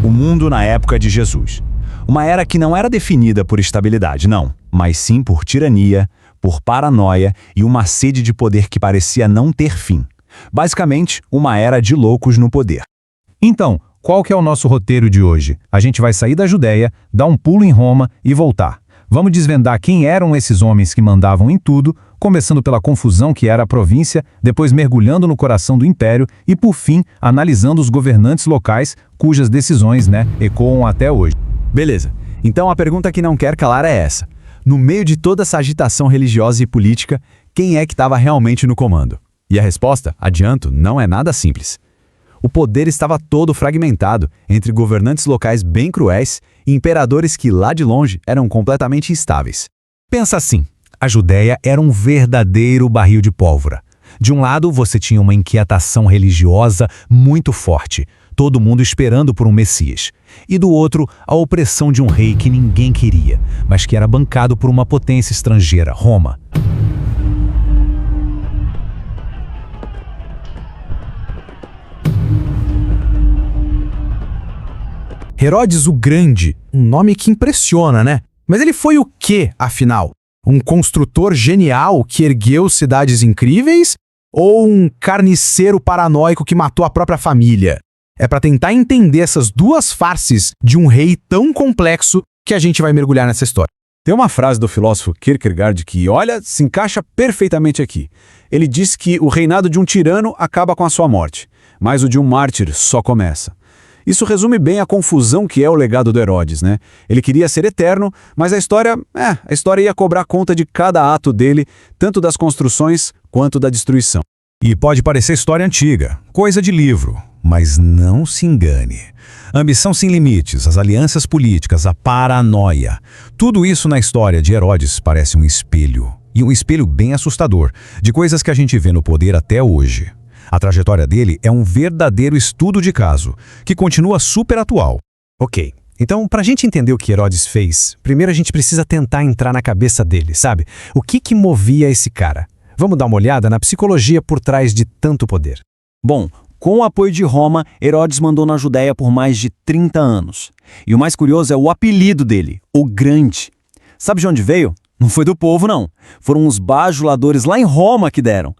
o mundo na época de Jesus. Uma era que não era definida por estabilidade, não, mas sim por tirania, por paranoia e uma sede de poder que parecia não ter fim. Basicamente, uma era de loucos no poder. Então, qual que é o nosso roteiro de hoje? A gente vai sair da Judéia, dar um pulo em Roma e voltar. Vamos desvendar quem eram esses homens que mandavam em tudo, começando pela confusão que era a província, depois mergulhando no coração do império e, por fim, analisando os governantes locais cujas decisões, ecoam até hoje. Beleza, então a pergunta que não quer calar é essa. No meio de toda essa agitação religiosa e política, quem é que estava realmente no comando? E a resposta, adianto, não é nada simples. O poder estava todo fragmentado entre governantes locais bem cruéis e imperadores que, lá de longe, eram completamente instáveis. Pensa assim, a Judéia era um verdadeiro barril de pólvora. De um lado, você tinha uma inquietação religiosa muito forte, todo mundo esperando por um Messias. E do outro, a opressão de um rei que ninguém queria, mas que era bancado por uma potência estrangeira, Roma. Herodes o Grande, um nome que impressiona, né? Mas ele foi o quê, afinal? Um construtor genial que ergueu cidades incríveis? Ou um carniceiro paranoico que matou a própria família? É para tentar entender essas duas faces de um rei tão complexo que a gente vai mergulhar nessa história. Tem uma frase do filósofo Kierkegaard que, olha, se encaixa perfeitamente aqui. Ele diz que o reinado de um tirano acaba com a sua morte, mas o de um mártir só começa. Isso resume bem a confusão que é o legado do Herodes, né? Ele queria ser eterno, mas a história ia cobrar conta de cada ato dele, tanto das construções quanto da destruição. E pode parecer história antiga, coisa de livro, mas não se engane. Ambição sem limites, as alianças políticas, a paranoia. Tudo isso na história de Herodes parece um espelho. E um espelho bem assustador, de coisas que a gente vê no poder até hoje. A trajetória dele é um verdadeiro estudo de caso, que continua super atual. Ok, então para a gente entender o que Herodes fez, primeiro a gente precisa tentar entrar na cabeça dele, sabe? O que movia esse cara? Vamos dar uma olhada na psicologia por trás de tanto poder. Bom, com o apoio de Roma, Herodes mandou na Judéia por mais de 30 anos. E o mais curioso é o apelido dele, o Grande. Sabe de onde veio? Não foi do povo, não. Foram os bajuladores lá em Roma que deram.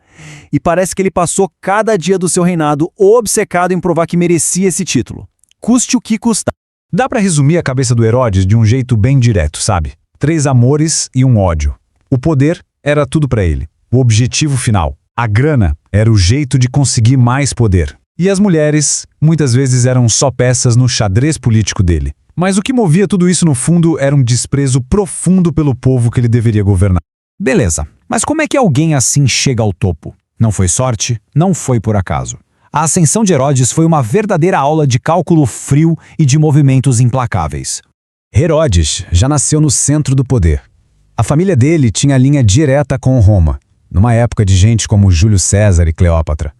E parece que ele passou cada dia do seu reinado obcecado em provar que merecia esse título. Custe o que custar. Dá para resumir a cabeça do Herodes de um jeito bem direto, sabe? 3 amores e um ódio. O poder era tudo para ele. O objetivo final. A grana era o jeito de conseguir mais poder. E as mulheres, muitas vezes, eram só peças no xadrez político dele. Mas o que movia tudo isso no fundo era um desprezo profundo pelo povo que ele deveria governar. Beleza, mas como é que alguém assim chega ao topo? Não foi sorte, não foi por acaso. A ascensão de Herodes foi uma verdadeira aula de cálculo frio e de movimentos implacáveis. Herodes já nasceu no centro do poder. A família dele tinha linha direta com Roma, numa época de gente como Júlio César e Cleópatra.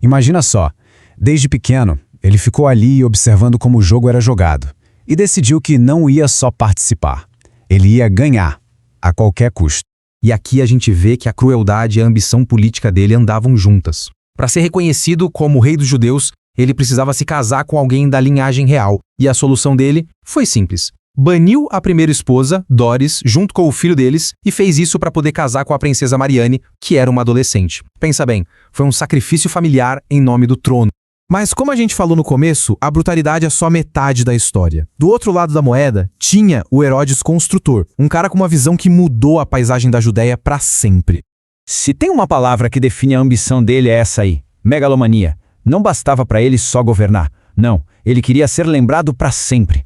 Imagina só, desde pequeno, ele ficou ali observando como o jogo era jogado e decidiu que não ia só participar, ele ia ganhar, a qualquer custo. E aqui a gente vê que a crueldade e a ambição política dele andavam juntas. Para ser reconhecido como o rei dos judeus, ele precisava se casar com alguém da linhagem real. E a solução dele foi simples. Baniu a primeira esposa, Doris, junto com o filho deles, e fez isso para poder casar com a princesa Mariane, que era uma adolescente. Pensa bem, foi um sacrifício familiar em nome do trono. Mas como a gente falou no começo, a brutalidade é só metade da história. Do outro lado da moeda, tinha o Herodes Construtor, um cara com uma visão que mudou a paisagem da Judéia para sempre. Se tem uma palavra que define a ambição dele é essa aí, megalomania. Não bastava para ele só governar. Não, ele queria ser lembrado para sempre.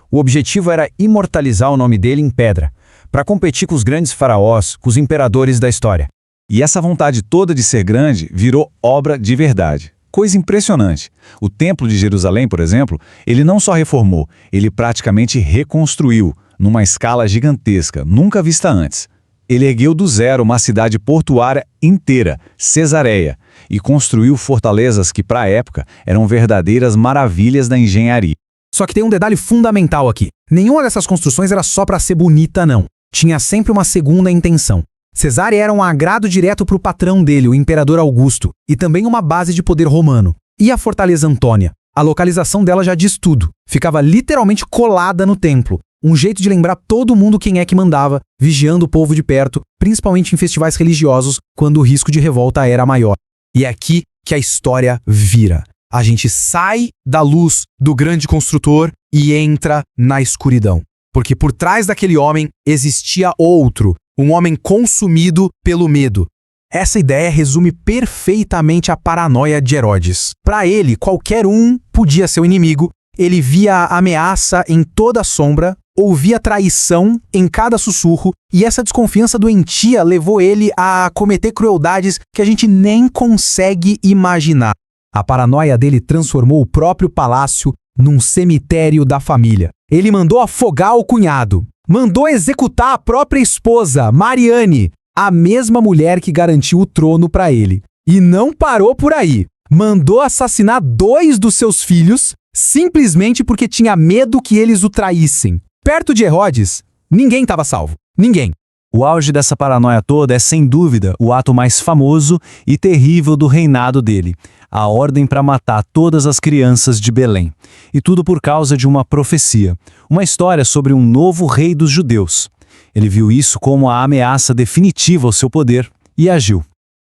O objetivo era imortalizar o nome dele em pedra, para competir com os grandes faraós, com os imperadores da história. E essa vontade toda de ser grande virou obra de verdade. Coisa impressionante. O Templo de Jerusalém, por exemplo, ele não só reformou, ele praticamente reconstruiu, numa escala gigantesca, nunca vista antes. Ele ergueu do zero uma cidade portuária inteira, Cesareia, e construiu fortalezas que, para a época, eram verdadeiras maravilhas da engenharia. Só que tem um detalhe fundamental aqui. Nenhuma dessas construções era só para ser bonita, não. Tinha sempre uma segunda intenção. Cesárea era um agrado direto para o patrão dele, o imperador Augusto, e também uma base de poder romano. E a Fortaleza Antônia? A localização dela já diz tudo. Ficava literalmente colada no templo. Um jeito de lembrar todo mundo quem é que mandava, vigiando o povo de perto, principalmente em festivais religiosos, quando o risco de revolta era maior. E é aqui que a história vira. A gente sai da luz do grande construtor e entra na escuridão. Porque por trás daquele homem existia outro, um homem consumido pelo medo. Essa ideia resume perfeitamente a paranoia de Herodes. Para ele, qualquer um podia ser o inimigo. Ele via a ameaça em toda a sombra, ouvia traição em cada sussurro, e essa desconfiança doentia levou ele a cometer crueldades que a gente nem consegue imaginar. A paranoia dele transformou o próprio palácio num cemitério da família. Ele mandou afogar o cunhado, mandou executar a própria esposa, Mariane, a mesma mulher que garantiu o trono para ele. E não parou por aí. Mandou assassinar 2 dos seus filhos, simplesmente porque tinha medo que eles o traíssem. Perto de Herodes, ninguém estava salvo. Ninguém. O auge dessa paranoia toda é, sem dúvida, o ato mais famoso e terrível do reinado dele, a ordem para matar todas as crianças de Belém. E tudo por causa de uma profecia, uma história sobre um novo rei dos judeus. Ele viu isso como a ameaça definitiva ao seu poder e agiu.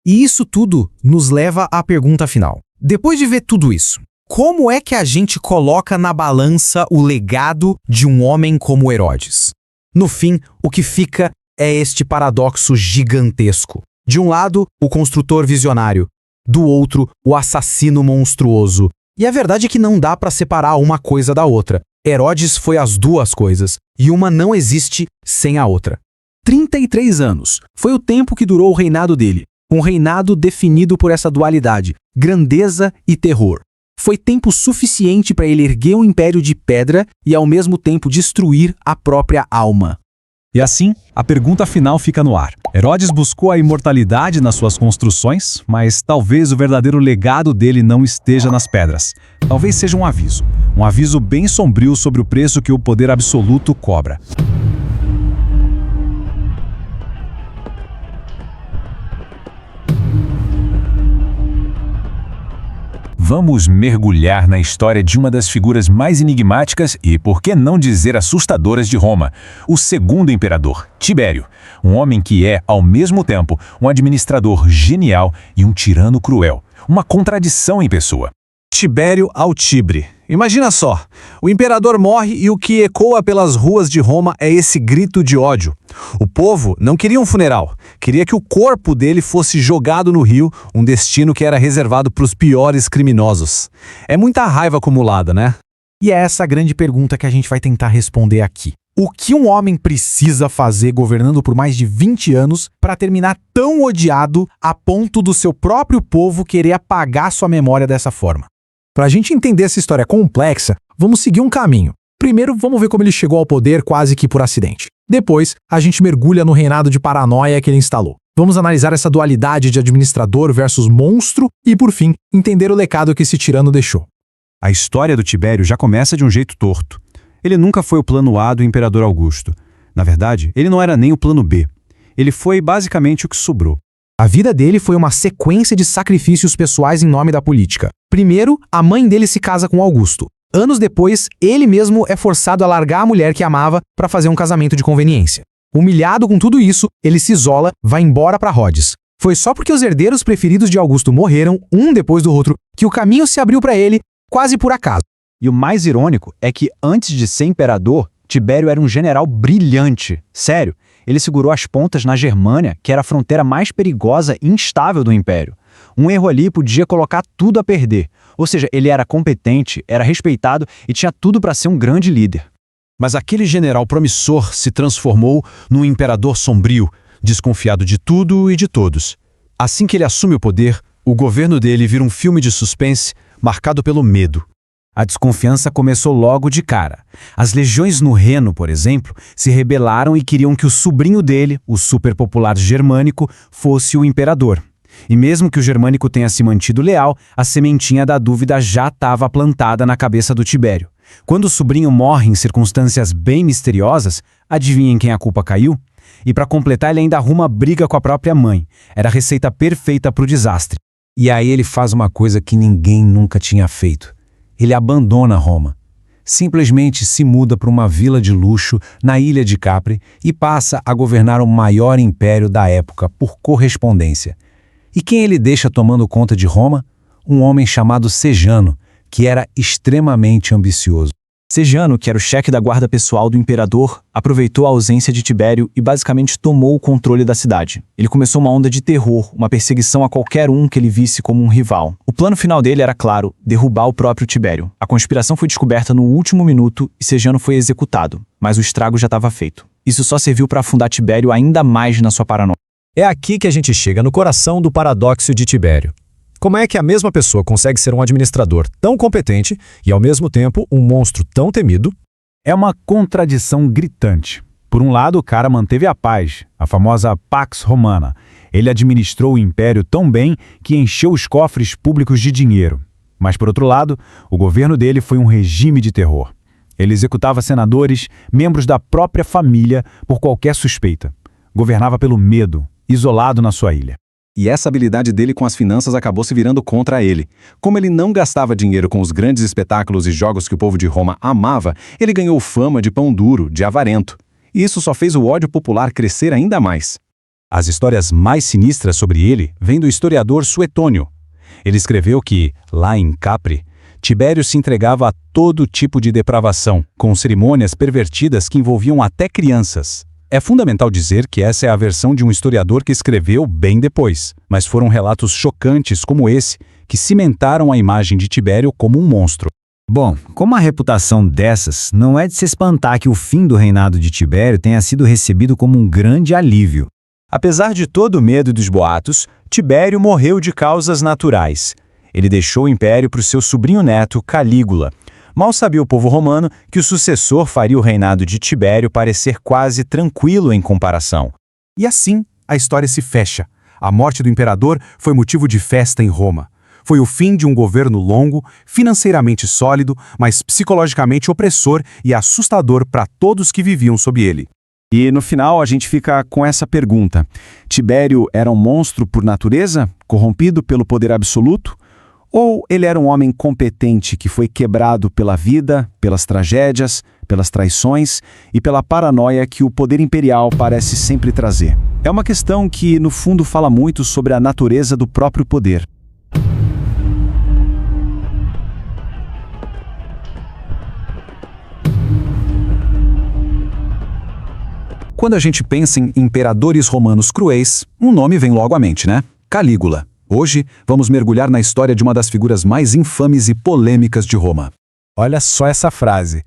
E isso tudo nos leva à pergunta final. Depois de ver tudo isso, como é que a gente coloca na balança o legado de um homem como Herodes? No fim, o que fica é este paradoxo gigantesco. De um lado, o construtor visionário. Do outro, o assassino monstruoso. E a verdade é que não dá para separar uma coisa da outra. Herodes foi as duas coisas, e uma não existe sem a outra. 33 anos foi o tempo que durou o reinado dele. Um reinado definido por essa dualidade, grandeza e terror. Foi tempo suficiente para ele erguer um império de pedra e ao mesmo tempo destruir a própria alma. E assim, a pergunta final fica no ar. Herodes buscou a imortalidade nas suas construções, mas talvez o verdadeiro legado dele não esteja nas pedras. Talvez seja um aviso bem sombrio sobre o preço que o poder absoluto cobra. Vamos mergulhar na história de uma das figuras mais enigmáticas e, por que não dizer, assustadoras de Roma, o segundo imperador, Tibério, um homem que é, ao mesmo tempo, um administrador genial e um tirano cruel, uma contradição em pessoa. Tibério ao Tibre. Imagina só, o imperador morre e o que ecoa pelas ruas de Roma é esse grito de ódio. O povo não queria um funeral, queria que o corpo dele fosse jogado no rio, um destino que era reservado para os piores criminosos. É muita raiva acumulada, né? E é essa a grande pergunta que a gente vai tentar responder aqui. O que um homem precisa fazer governando por mais de 20 anos para terminar tão odiado a ponto do seu próprio povo querer apagar sua memória dessa forma? Para a gente entender essa história complexa, vamos seguir um caminho. Primeiro, vamos ver como ele chegou ao poder quase que por acidente. Depois, a gente mergulha no reinado de paranoia que ele instalou. Vamos analisar essa dualidade de administrador versus monstro e, por fim, entender o legado que esse tirano deixou. A história do Tibério já começa de um jeito torto. Ele nunca foi o plano A do imperador Augusto. Na verdade, ele não era nem o plano B. Ele foi basicamente o que sobrou. A vida dele foi uma sequência de sacrifícios pessoais em nome da política. Primeiro, a mãe dele se casa com Augusto. Anos depois, ele mesmo é forçado a largar a mulher que amava para fazer um casamento de conveniência. Humilhado com tudo isso, ele se isola, vai embora para Rhodes. Foi só porque os herdeiros preferidos de Augusto morreram, um depois do outro, que o caminho se abriu para ele, quase por acaso. E o mais irônico é que, antes de ser imperador, Tibério era um general brilhante. Sério, ele segurou as pontas na Germânia, que era a fronteira mais perigosa e instável do império. Um erro ali podia colocar tudo a perder. Ou seja, ele era competente, era respeitado e tinha tudo para ser um grande líder. Mas aquele general promissor se transformou num imperador sombrio, desconfiado de tudo e de todos. Assim que ele assume o poder, o governo dele vira um filme de suspense marcado pelo medo. A desconfiança começou logo de cara. As legiões no Reno, por exemplo, se rebelaram e queriam que o sobrinho dele, o superpopular germânico, fosse o imperador. E mesmo que o germânico tenha se mantido leal, a sementinha da dúvida já estava plantada na cabeça do Tibério. Quando o sobrinho morre em circunstâncias bem misteriosas, adivinhem quem a culpa caiu? E para completar, ele ainda arruma briga com a própria mãe. Era a receita perfeita para o desastre. E aí ele faz uma coisa que ninguém nunca tinha feito. ele abandona Roma. Simplesmente se muda para uma vila de luxo na ilha de Capri e passa a governar o maior império da época por correspondência. E quem ele deixa tomando conta de Roma? Um homem chamado Sejano, que era extremamente ambicioso. Sejano, que era o chefe da guarda pessoal do imperador, aproveitou a ausência de Tibério e basicamente tomou o controle da cidade. Ele começou uma onda de terror, uma perseguição a qualquer um que ele visse como um rival. O plano final dele era, claro, derrubar o próprio Tibério. A conspiração foi descoberta no último minuto e Sejano foi executado, mas o estrago já estava feito. Isso só serviu para afundar Tibério ainda mais na sua paranoia. É aqui que a gente chega no coração do paradoxo de Tibério. Como é que a mesma pessoa consegue ser um administrador tão competente e, ao mesmo tempo, um monstro tão temido? É uma contradição gritante. Por um lado, o cara manteve a paz, a famosa Pax Romana. Ele administrou o império tão bem que encheu os cofres públicos de dinheiro. Mas, por outro lado, o governo dele foi um regime de terror. Ele executava senadores, membros da própria família, por qualquer suspeita. Governava pelo medo, isolado na sua ilha. E essa habilidade dele com as finanças acabou se virando contra ele. Como ele não gastava dinheiro com os grandes espetáculos e jogos que o povo de Roma amava, ele ganhou fama de pão duro, de avarento. E isso só fez o ódio popular crescer ainda mais. As histórias mais sinistras sobre ele vêm do historiador Suetônio. Ele escreveu que, lá em Capri, Tibério se entregava a todo tipo de depravação, com cerimônias pervertidas que envolviam até crianças. É fundamental dizer que essa é a versão de um historiador que escreveu bem depois, mas foram relatos chocantes como esse que cimentaram a imagem de Tibério como um monstro. Bom, com uma reputação dessas, não é de se espantar que o fim do reinado de Tibério tenha sido recebido como um grande alívio. Apesar de todo o medo dos boatos, Tibério morreu de causas naturais. Ele deixou o império para o seu sobrinho-neto, Calígula. Mal sabia o povo romano que o sucessor faria o reinado de Tibério parecer quase tranquilo em comparação. E assim, a história se fecha. A morte do imperador foi motivo de festa em Roma. Foi o fim de um governo longo, financeiramente sólido, mas psicologicamente opressor e assustador para todos que viviam sob ele. E no final a gente fica com essa pergunta: Tibério era um monstro por natureza, corrompido pelo poder absoluto? Ou ele era um homem competente que foi quebrado pela vida, pelas tragédias, pelas traições e pela paranoia que o poder imperial parece sempre trazer? É uma questão que, no fundo, fala muito sobre a natureza do próprio poder. Quando a gente pensa em imperadores romanos cruéis, um nome vem logo à mente, né? Calígula. Hoje, vamos mergulhar na história de uma das figuras mais infames e polêmicas de Roma. Olha só essa frase.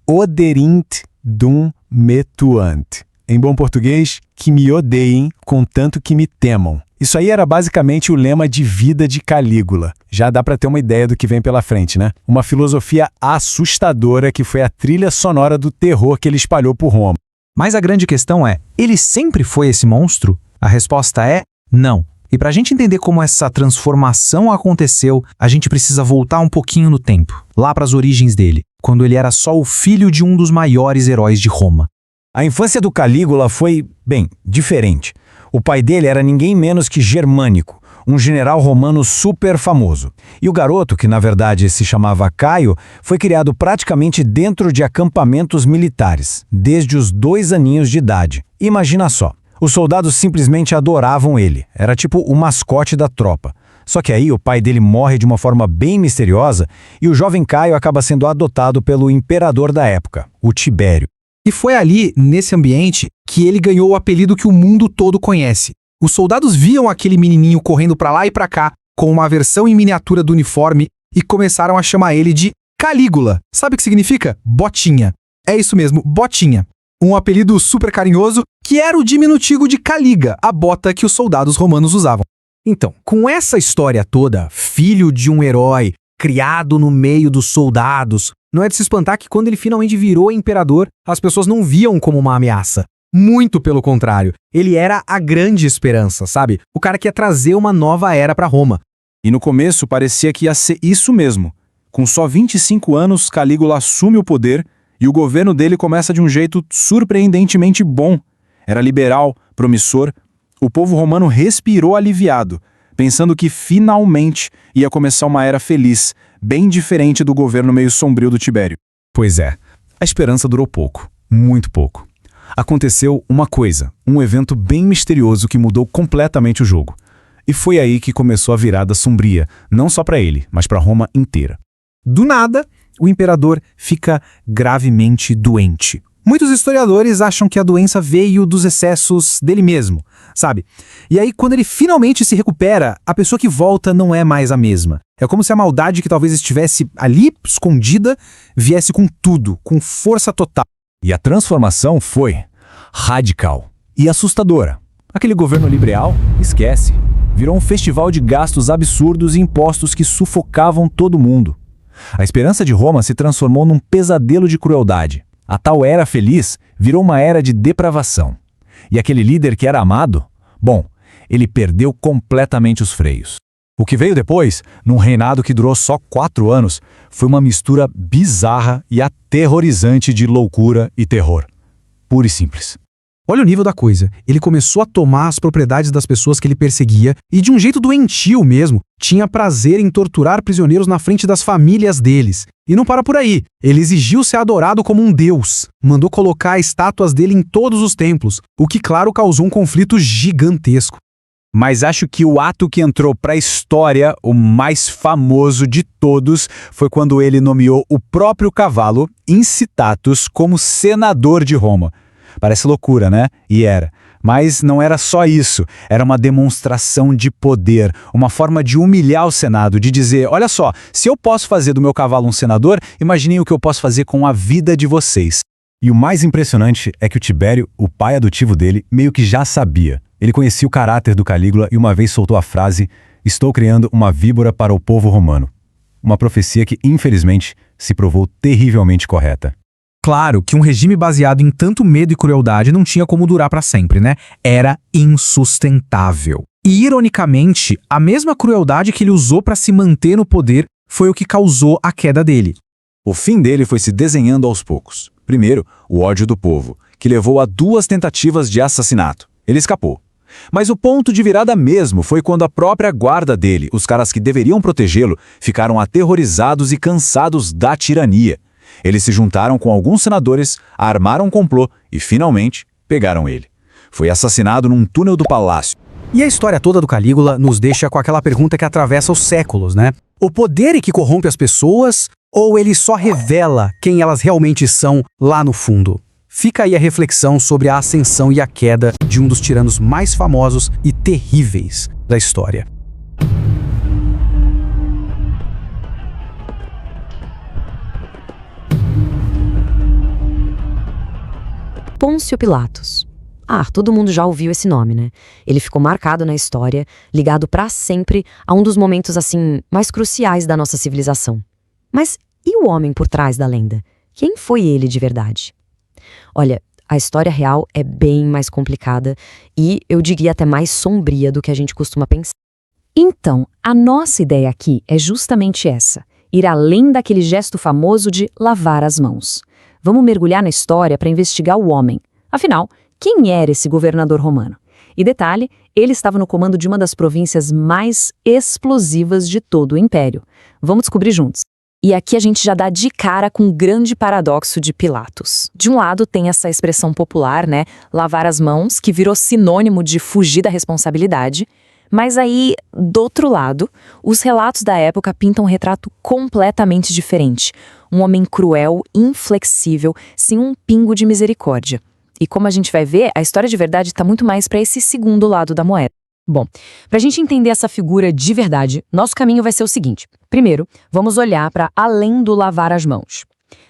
Oderint dum me tuant. Em bom português, que me odeiem, contanto que me temam. Isso aí era basicamente o lema de vida de Calígula. Já dá para ter uma ideia do que vem pela frente, né? Uma filosofia assustadora que foi a trilha sonora do terror que ele espalhou por Roma. Mas a grande questão é, ele sempre foi esse monstro? A resposta é não. E para a gente entender como essa transformação aconteceu, a gente precisa voltar um pouquinho no tempo, lá para as origens dele, quando ele era só o filho de um dos maiores heróis de Roma. A infância do Calígula foi, bem, diferente. O pai dele era ninguém menos que Germânico, um general romano super famoso. E o garoto, que na verdade se chamava Caio, foi criado praticamente dentro de acampamentos militares, desde os 2 aninhos de idade. Imagina só. Os soldados simplesmente adoravam ele, era tipo o mascote da tropa. Só que aí o pai dele morre de uma forma bem misteriosa e o jovem Caio acaba sendo adotado pelo imperador da época, o Tibério. E foi ali, nesse ambiente, que ele ganhou o apelido que o mundo todo conhece. Os soldados viam aquele menininho correndo pra lá e pra cá, com uma versão em miniatura do uniforme, e começaram a chamar ele de Calígula. Sabe o que significa? Botinha. É isso mesmo, Botinha. Um apelido super carinhoso, que era o diminutivo de Caliga, a bota que os soldados romanos usavam. Então, com essa história toda, filho de um herói, criado no meio dos soldados, não é de se espantar que quando ele finalmente virou imperador, as pessoas não viam como uma ameaça. Muito pelo contrário, ele era a grande esperança, sabe? O cara que ia trazer uma nova era para Roma. E no começo parecia que ia ser isso mesmo. Com só 25 anos, Calígula assume o poder e o governo dele começa de um jeito surpreendentemente bom. Era liberal, promissor. O povo romano respirou aliviado. pensando que finalmente ia começar uma era feliz, bem diferente do governo meio sombrio do Tibério. Pois é, a esperança durou pouco, muito pouco. Aconteceu uma coisa, um evento bem misterioso que mudou completamente o jogo. E foi aí que começou a virada sombria, não só para ele, mas para Roma inteira. Do nada, o imperador fica gravemente doente. Muitos historiadores acham que a doença veio dos excessos dele mesmo, sabe? E aí, quando ele finalmente se recupera, a pessoa que volta não é mais a mesma. É como se a maldade que talvez estivesse ali, escondida, viesse com tudo, com força total. E a transformação foi radical e assustadora. Aquele governo liberal, esquece, virou um festival de gastos absurdos e impostos que sufocavam todo mundo. A esperança de Roma se transformou num pesadelo de crueldade. A tal era feliz virou uma era de depravação. E aquele líder que era amado, bom, ele perdeu completamente os freios. O que veio depois, num reinado que durou só 4 anos, foi uma mistura bizarra e aterrorizante de loucura e terror. Puro e simples. Olha o nível da coisa. Ele começou a tomar as propriedades das pessoas que ele perseguia e, de um jeito doentio mesmo, tinha prazer em torturar prisioneiros na frente das famílias deles. E não para por aí. Ele exigiu ser adorado como um deus. Mandou colocar estátuas dele em todos os templos, o que, claro, causou um conflito gigantesco. Mas acho que o ato que entrou para a história, o mais famoso de todos, foi quando ele nomeou o próprio cavalo, Incitatus, como senador de Roma. Parece loucura, né? E era. Mas não era só isso. Era uma demonstração de poder, uma forma de humilhar o Senado, de dizer, olha só, se eu posso fazer do meu cavalo um senador, imaginem o que eu posso fazer com a vida de vocês. E o mais impressionante é que o Tibério, o pai adotivo dele, meio que já sabia. Ele conhecia o caráter do Calígula e uma vez soltou a frase, estou criando uma víbora para o povo romano. Uma profecia que, infelizmente, se provou terrivelmente correta. Claro que um regime baseado em tanto medo e crueldade não tinha como durar para sempre, né? Era insustentável. E, ironicamente, a mesma crueldade que ele usou para se manter no poder foi o que causou a queda dele. O fim dele foi se desenhando aos poucos. Primeiro, o ódio do povo, que levou a 2 tentativas de assassinato. Ele escapou. Mas o ponto de virada mesmo foi quando a própria guarda dele, os caras que deveriam protegê-lo, ficaram aterrorizados e cansados da tirania. Eles se juntaram com alguns senadores, armaram um complô e, finalmente, pegaram ele. Foi assassinado num túnel do palácio. E a história toda do Calígula nos deixa com aquela pergunta que atravessa os séculos, né? O poder é que corrompe as pessoas ou ele só revela quem elas realmente são lá no fundo? Fica aí a reflexão sobre a ascensão e a queda de um dos tiranos mais famosos e terríveis da história. Pôncio Pilatos. Todo mundo já ouviu esse nome, né? Ele ficou marcado na história, ligado pra sempre a um dos momentos, assim, mais cruciais da nossa civilização. Mas e o homem por trás da lenda? Quem foi ele de verdade? Olha, a história real é bem mais complicada e, eu diria, até mais sombria do que a gente costuma pensar. Então, a nossa ideia aqui é justamente essa, ir além daquele gesto famoso de lavar as mãos. Vamos mergulhar na história para investigar o homem. Afinal, quem era esse governador romano? E detalhe, ele estava no comando de uma das províncias mais explosivas de todo o império. Vamos descobrir juntos. E aqui a gente já dá de cara com o grande paradoxo de Pilatos. De um lado tem essa expressão popular, né, lavar as mãos, que virou sinônimo de fugir da responsabilidade. Mas aí, do outro lado, os relatos da época pintam um retrato completamente diferente. Um homem cruel, inflexível, sem um pingo de misericórdia. E como a gente vai ver, a história de verdade está muito mais para esse segundo lado da moeda. Bom, para a gente entender essa figura de verdade, nosso caminho vai ser o seguinte. Primeiro, vamos olhar para além do lavar as mãos.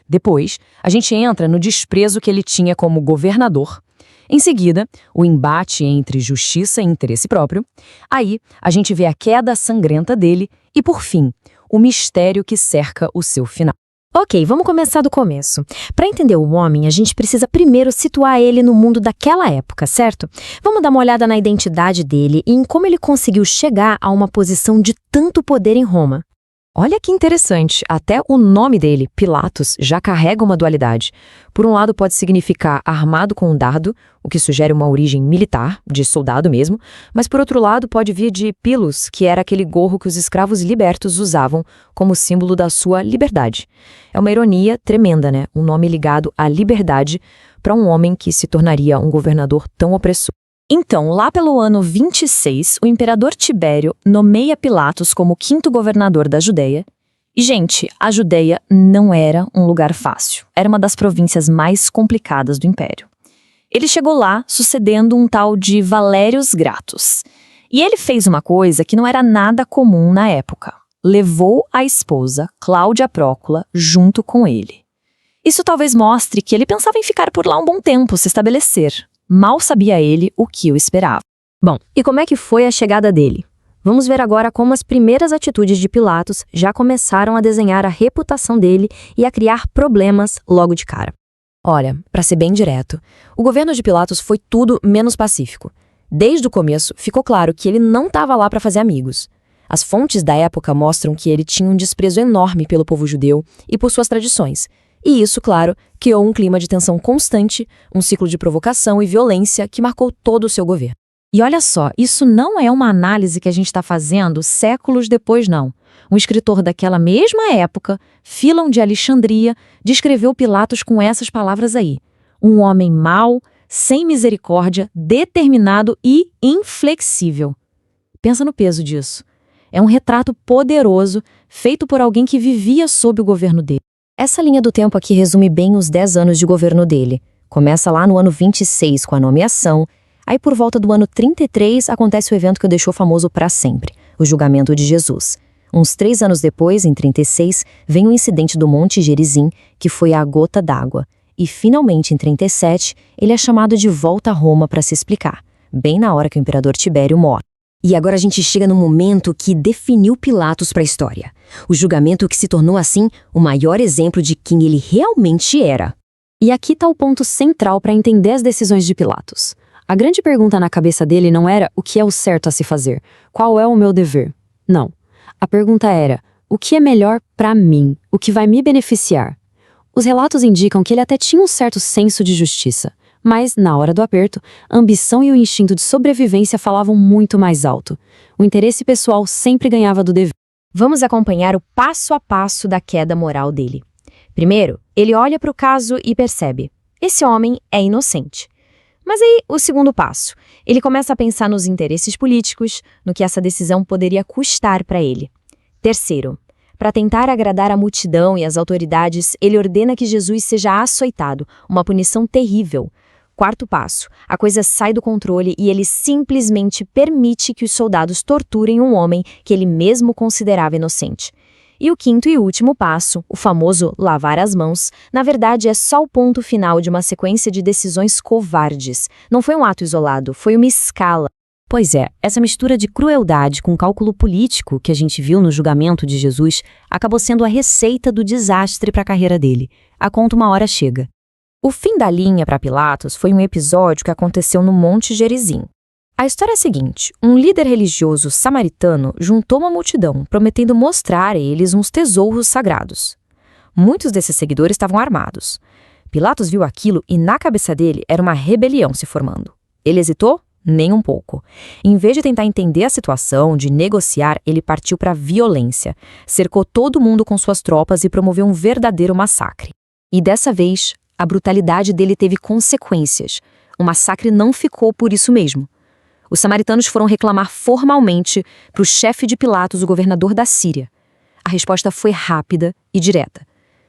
Depois, a gente entra no desprezo que ele tinha como governador. Em seguida, o embate entre justiça e interesse próprio. Aí, a gente vê a queda sangrenta dele e, por fim, o mistério que cerca o seu final. Ok, vamos começar do começo. Para entender o homem, a gente precisa primeiro situar ele no mundo daquela época, certo? Vamos dar uma olhada na identidade dele e em como ele conseguiu chegar a uma posição de tanto poder em Roma. Olha que interessante, até o nome dele, Pilatos, já carrega uma dualidade. Por um lado pode significar armado com um dardo, o que sugere uma origem militar, de soldado mesmo, mas por outro lado pode vir de pilos, que era aquele gorro que os escravos libertos usavam como símbolo da sua liberdade. É uma ironia tremenda, né? Um nome ligado à liberdade para um homem que se tornaria um governador tão opressor. Então, lá pelo ano 26, o imperador Tibério nomeia Pilatos como quinto governador da Judeia. E, gente, a Judeia não era um lugar fácil. Era uma das províncias mais complicadas do império. Ele chegou lá sucedendo um tal de Valérios Gratus. E ele fez uma coisa que não era nada comum na época. Levou a esposa, Cláudia Prócula, junto com ele. Isso talvez mostre que ele pensava em ficar por lá um bom tempo, se estabelecer. Mal sabia ele o que o esperava. Bom, e como é que foi a chegada dele? Vamos ver agora como as primeiras atitudes de Pilatos já começaram a desenhar a reputação dele e a criar problemas logo de cara. Olha, para ser bem direto, o governo de Pilatos foi tudo menos pacífico. Desde o começo, ficou claro que ele não estava lá para fazer amigos. As fontes da época mostram que ele tinha um desprezo enorme pelo povo judeu e por suas tradições. E isso, claro, criou um clima de tensão constante, um ciclo de provocação e violência que marcou todo o seu governo. E olha só, isso não é uma análise que a gente está fazendo séculos depois, não. Um escritor daquela mesma época, Filon de Alexandria, descreveu Pilatos com essas palavras aí. Um homem mau, sem misericórdia, determinado e inflexível. Pensa no peso disso. É um retrato poderoso, feito por alguém que vivia sob o governo dele. Essa linha do tempo aqui resume bem os 10 anos de governo dele. Começa lá no ano 26 com a nomeação, aí por volta do ano 33 acontece o evento que o deixou famoso para sempre, o julgamento de Jesus. Uns 3 anos depois, em 36, vem o incidente do Monte Gerizim, que foi a gota d'água. E finalmente, em 37, ele é chamado de volta a Roma para se explicar, bem na hora que o imperador Tibério morre. E agora a gente chega no momento que definiu Pilatos para a história. O julgamento que se tornou, assim, o maior exemplo de quem ele realmente era. E aqui está o ponto central para entender as decisões de Pilatos. A grande pergunta na cabeça dele não era o que é o certo a se fazer, qual é o meu dever. Não. A pergunta era, o que é melhor para mim, o que vai me beneficiar? Os relatos indicam que ele até tinha um certo senso de justiça. Mas, na hora do aperto, a ambição e o instinto de sobrevivência falavam muito mais alto. O interesse pessoal sempre ganhava do dever. Vamos acompanhar o passo a passo da queda moral dele. Primeiro, ele olha para o caso e percebe: esse homem é inocente. Mas aí, o segundo passo, ele começa a pensar nos interesses políticos, no que essa decisão poderia custar para ele. Terceiro, para tentar agradar a multidão e as autoridades, ele ordena que Jesus seja açoitado, uma punição terrível. Quarto passo, a coisa sai do controle e ele simplesmente permite que os soldados torturem um homem que ele mesmo considerava inocente. E o quinto e último passo, o famoso lavar as mãos, na verdade é só o ponto final de uma sequência de decisões covardes. Não foi um ato isolado, foi uma escala. Pois é, essa mistura de crueldade com cálculo político que a gente viu no julgamento de Jesus acabou sendo a receita do desastre para a carreira dele. A conta uma hora chega. O fim da linha para Pilatos foi um episódio que aconteceu no Monte Gerizim. A história é a seguinte: um líder religioso samaritano juntou uma multidão, prometendo mostrar a eles uns tesouros sagrados. Muitos desses seguidores estavam armados. Pilatos viu aquilo e na cabeça dele era uma rebelião se formando. Ele hesitou? Nem um pouco. Em vez de tentar entender a situação, de negociar, ele partiu para a violência. Cercou todo mundo com suas tropas e promoveu um verdadeiro massacre. E dessa vez, a brutalidade dele teve consequências. O massacre não ficou por isso mesmo. Os samaritanos foram reclamar formalmente para o chefe de Pilatos, o governador da Síria. A resposta foi rápida e direta.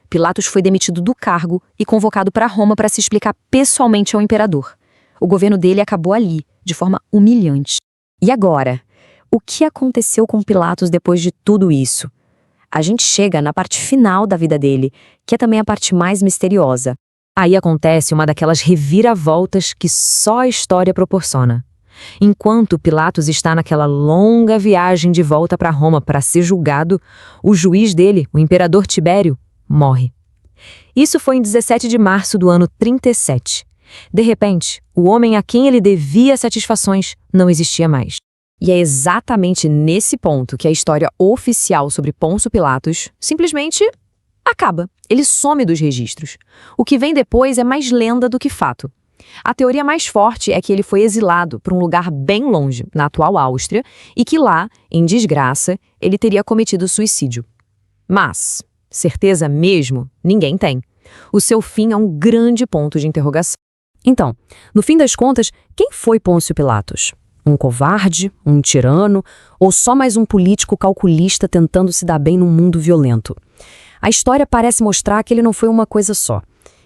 Pilatos foi demitido do cargo e convocado para Roma para se explicar pessoalmente ao imperador. O governo dele acabou ali, de forma humilhante. E agora? O que aconteceu com Pilatos depois de tudo isso? A gente chega na parte final da vida dele, que é também a parte mais misteriosa. Aí acontece uma daquelas reviravoltas que só a história proporciona. Enquanto Pilatos está naquela longa viagem de volta para Roma para ser julgado, o juiz dele, o imperador Tibério, morre. Isso foi em 17 de março do ano 37. De repente, o homem a quem ele devia satisfações não existia mais. E é exatamente nesse ponto que a história oficial sobre Pôncio Pilatos simplesmente acaba. Ele some dos registros. O que vem depois é mais lenda do que fato. A teoria mais forte é que ele foi exilado para um lugar bem longe, na atual Áustria, e que lá, em desgraça, ele teria cometido suicídio. Mas, certeza mesmo, ninguém tem. O seu fim é um grande ponto de interrogação. Então, no fim das contas, quem foi Pôncio Pilatos? Um covarde, um tirano ou só mais um político calculista tentando se dar bem num mundo violento? A história parece mostrar que ele não foi uma coisa só.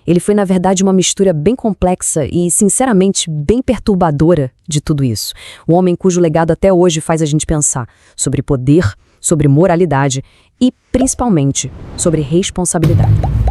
Ele foi, na verdade, uma mistura bem complexa e, sinceramente, bem perturbadora de tudo isso. Um homem cujo legado até hoje faz a gente pensar sobre poder, sobre moralidade e, principalmente, sobre responsabilidade.